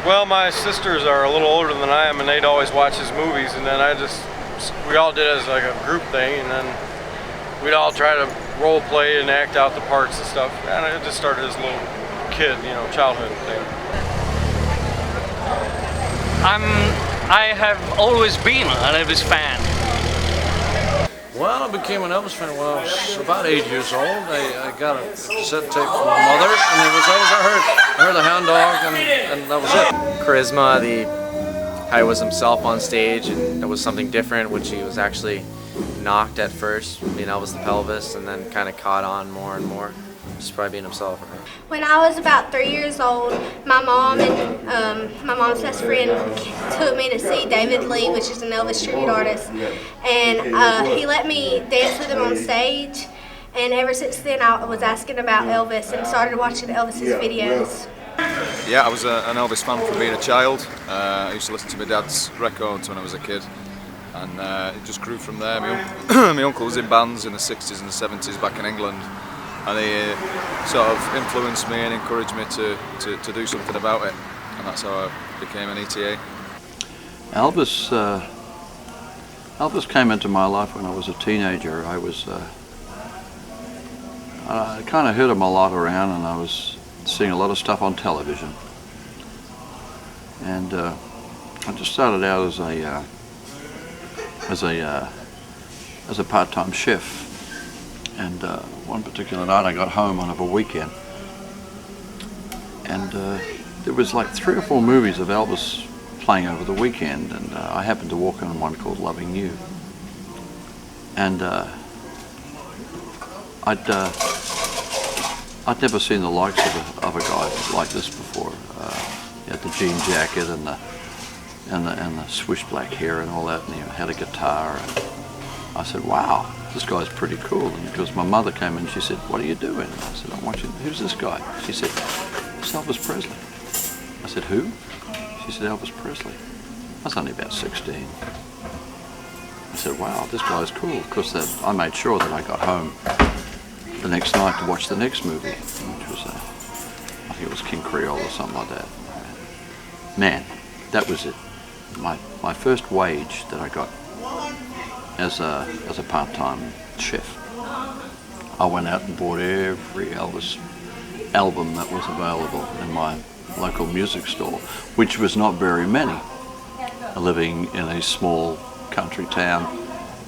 Well, my sisters are a little older than I am, and they'd always watch his movies, and then we all did it as like a group thing, and then we'd all try to role play and act out the parts and stuff. And it just started as a little kid, childhood thing. I have always been an Elvis fan. Well, I became an Elvis fan when I was about 8 years old. I got a cassette tape from my mother, and it was always I heard the Hound Dog, and that was it. Charisma, how he was himself on stage, and it was something different, which he was actually knocked at first, being Elvis the Pelvis, and then kind of caught on more and more, just by being himself. When I was about 3 years old, my mom and my mom's best friend took me to see David Lee, which is an Elvis tribute artist, and he let me dance with him on stage, and ever since then I was asking about Elvis and started watching Elvis's videos. Yeah, I was an Elvis fan from being a child. I used to listen to my dad's records when I was a kid, and it just grew from there. My uncle was in bands in the 60s and the 70s back in England, and he sort of influenced me and encouraged me to do something about it, and that's how I became an ETA. Elvis came into my life when I was a teenager. I kind of heard him a lot around, and I was seeing a lot of stuff on television. And I just started out as a part-time chef. And one particular night I got home on a weekend, and there was like 3 or 4 movies of Elvis playing over the weekend, and I happened to walk in one called Loving You. And I'd never seen the likes of a guy like this before. He had the jean jacket and the swish black hair and all that, and he had a guitar. And I said, "Wow, this guy's pretty cool." And because my mother came in, she said, "What are you doing?" And I said, "I'm watching." "Who's this guy?" She said, "It's Elvis Presley." I said, "Who?" She said, "Elvis Presley." I was only about 16. I said, "Wow, this guy's cool." Of course, I made sure that I got home the next night to watch the next movie, which was, I think it was King Creole or something like that. Man, that was it. My first wage that I got as a part-time chef. I went out and bought every Elvis album that was available in my local music store, which was not very many, living in a small country town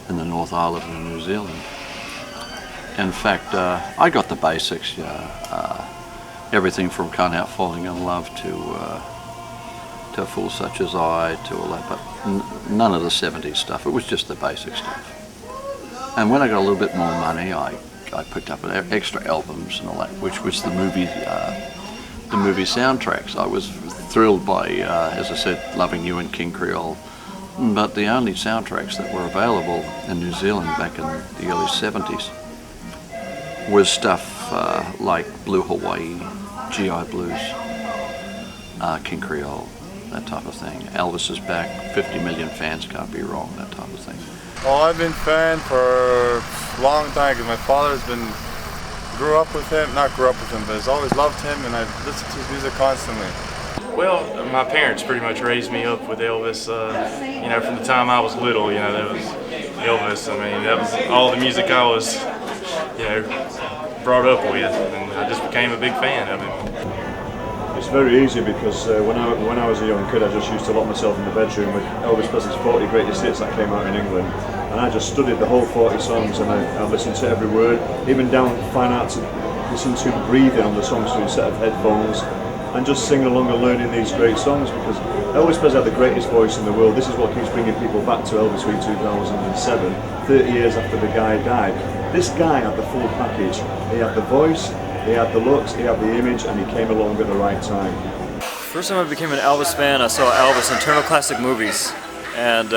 in the North Island of New Zealand. In fact, I got the basics, everything from Can't Help Falling in Love to A Fool Such As I, to all that, but none of the 70s stuff. It was just the basic stuff. And when I got a little bit more money, I picked up extra albums and all that, which was the movie soundtracks. I was thrilled by, as I said, Loving You and King Creole, but the only soundtracks that were available in New Zealand back in the early 70s was stuff like Blue Hawaii, GI Blues, King Creole, that type of thing. Elvis is back, 50 million fans can't be wrong, that type of thing. Oh, I've been a fan for a long time because my father's grew up with him, not grew up with him, but has always loved him, and I've listened to his music constantly. Well, my parents pretty much raised me up with Elvis. From the time I was little, that was Elvis. I mean, that was all the music I was, brought up with, and I just became a big fan of him. It's very easy because when I was a young kid, I just used to lock myself in the bedroom with Elvis Presley's 40 Greatest Hits that came out in England, and I just studied the whole 40 songs, and I listened to every word, even down to find out to listen to the breathing on the songs through a set of headphones, and just sing along and learning these great songs, because Elvis Presley had the greatest voice in the world. This is what keeps bringing people back to Elvis Week 2007, 30 years after the guy died. This guy had the full package. He had the voice, he had the looks, he had the image, and he came along at the right time. First time I became an Elvis fan, I saw Elvis in Turner Classic Movies, and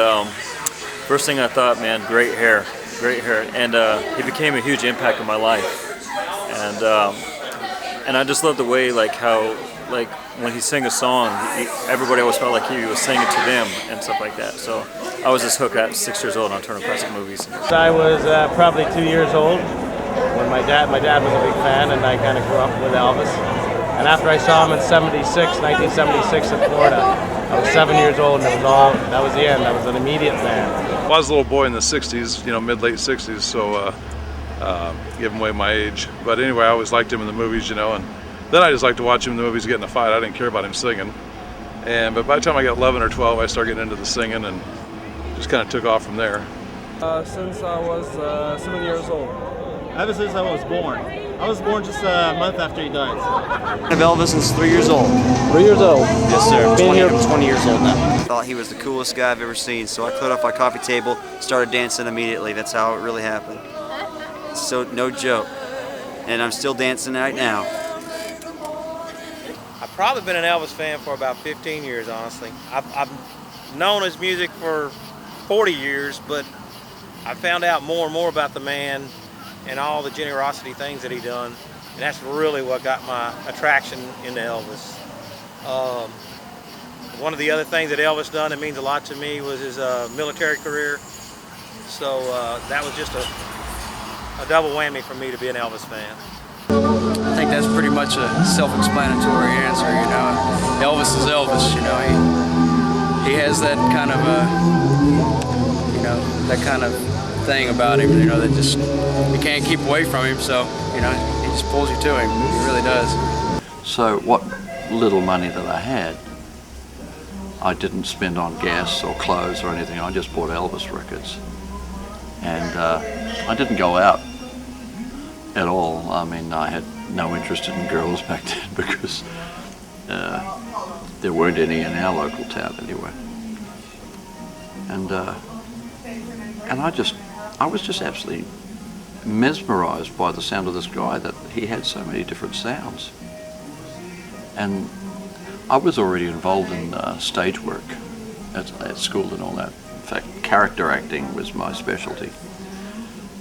first thing I thought, man, great hair, and he became a huge impact on my life, and I just love the way, when he sang a song, everybody always felt like he was singing to them and stuff like that. So I was just hooked at 6 years old on Turner Classic Movies. I was probably 2 years old when my dad was a big fan, and I kind of grew up with Elvis. And after I saw him in 1976 in Florida, I was 7 years old, and that was the end. I was an immediate fan. Well, I was a little boy in the 60s, mid-late 60s, so giving away my age. But anyway, I always liked him in the movies, and then I just liked to watch him in the movies get in a fight. I didn't care about him singing. But by the time I got 11 or 12, I started getting into the singing and just kind of took off from there. Since I was 7 years old. Ever since I was born. I was born just a month after he died. I've Elvis since 3 years old. 3 years old? Yes, sir. I'm 20 years old now. I thought he was the coolest guy I've ever seen, so I cleared off my coffee table, started dancing immediately. That's how it really happened. So, no joke. And I'm still dancing right now. I've probably been an Elvis fan for about 15 years, honestly. I've known his music for 40 years, but I found out more and more about the man and all the generosity things that he done, and that's really what got my attraction into Elvis. One of the other things that Elvis done that means a lot to me was his military career, so that was just a double whammy for me to be an Elvis fan. I think that's pretty much a self-explanatory answer, Elvis is Elvis, he has that kind of thing about him, that just, you can't keep away from him, so, he just pulls you to him, he really does. So what little money that I had, I didn't spend on gas or clothes or anything. I just bought Elvis records. And I didn't go out at all. I mean, I had no interest in girls back then because there weren't any in our local town anyway. And I was just absolutely mesmerized by the sound of this guy, that he had so many different sounds. And I was already involved in stage work at school and all that. In fact, character acting was my specialty.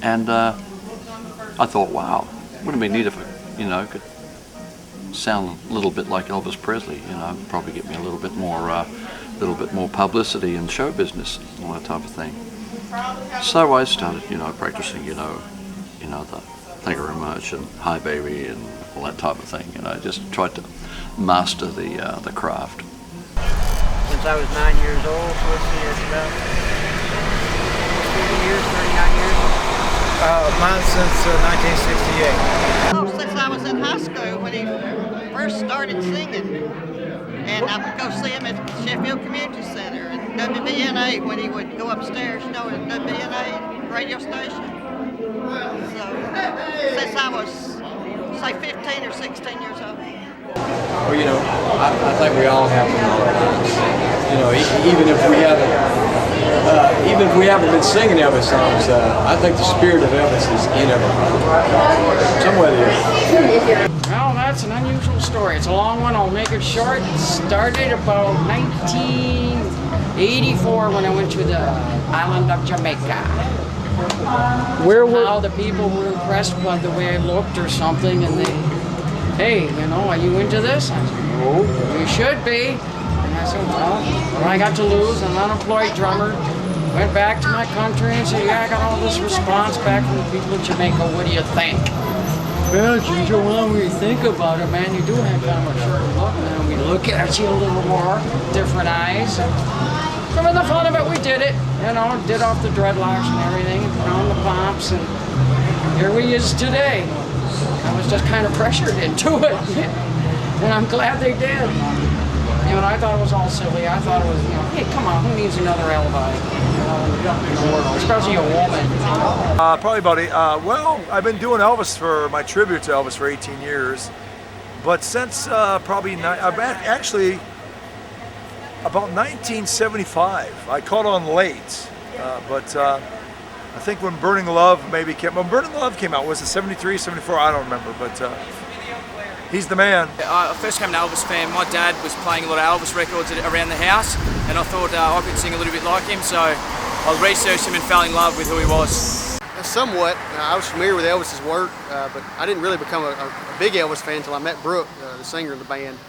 And I thought, wow, wouldn't it be neat if I, could sound a little bit like Elvis Presley, probably get me a little bit more publicity in show business and all that type of thing. So I started, practicing, the Thank You Very Much and Hi Baby and all that type of thing. Just tried to master the craft. Since I was 9 years old, so let's see, it's about 30 years, 39 years. Mine since 1968. Oh, since I was in high school when he first started singing. And I would go see him at Sheffield Community Center and WBNA when he would go upstairs, at WBNA radio station. So, since I was, say, 15 or 16 years old. Well, I think we all have them. Even if we haven't been singing Elvis songs, I think the spirit of Elvis is in everybody. Somewhere there. Well, that's an unusual story. It's a long one. I'll make it short. It started about 1984 when I went to the island of Jamaica. How the people were impressed by the way I looked or something, and they, hey, are you into this? I said, no, you should be. And I said, well, when I got to lose, an unemployed drummer, went back to my country and said, yeah, I got all this response back from the people of Jamaica. What do you think? Well, Ginger, when we think about it, man, you do have kind of a certain look, man. We look at you a little more, different eyes. And so in the fun of it, we did it. Did off the dreadlocks and everything, and put on the pomps, and here we is today. I was just kind of pressured into it, and I'm glad they did. I thought it was all silly. I thought it was, hey, come on, who needs another alibi? In the world, especially a woman. Probably about well, I've been doing Elvis for my tribute to Elvis for 18 years, but since actually about 1975. I caught on late, but I think when Burning Love came out, was it 73, 74? I don't remember, but he's the man. I first became an Elvis fan. My dad was playing a lot of Elvis records around the house, and I thought I could sing a little bit like him, so I researched him and fell in love with who he was. Somewhat. I was familiar with Elvis's work, but I didn't really become a big Elvis fan until I met Brooke, the singer of the band.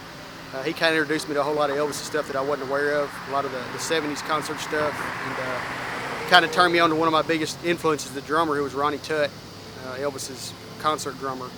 He kind of introduced me to a whole lot of Elvis stuff that I wasn't aware of, a lot of the 70s concert stuff, and kind of turned me on to one of my biggest influences, the drummer, who was Ronnie Tutt, Elvis's concert drummer.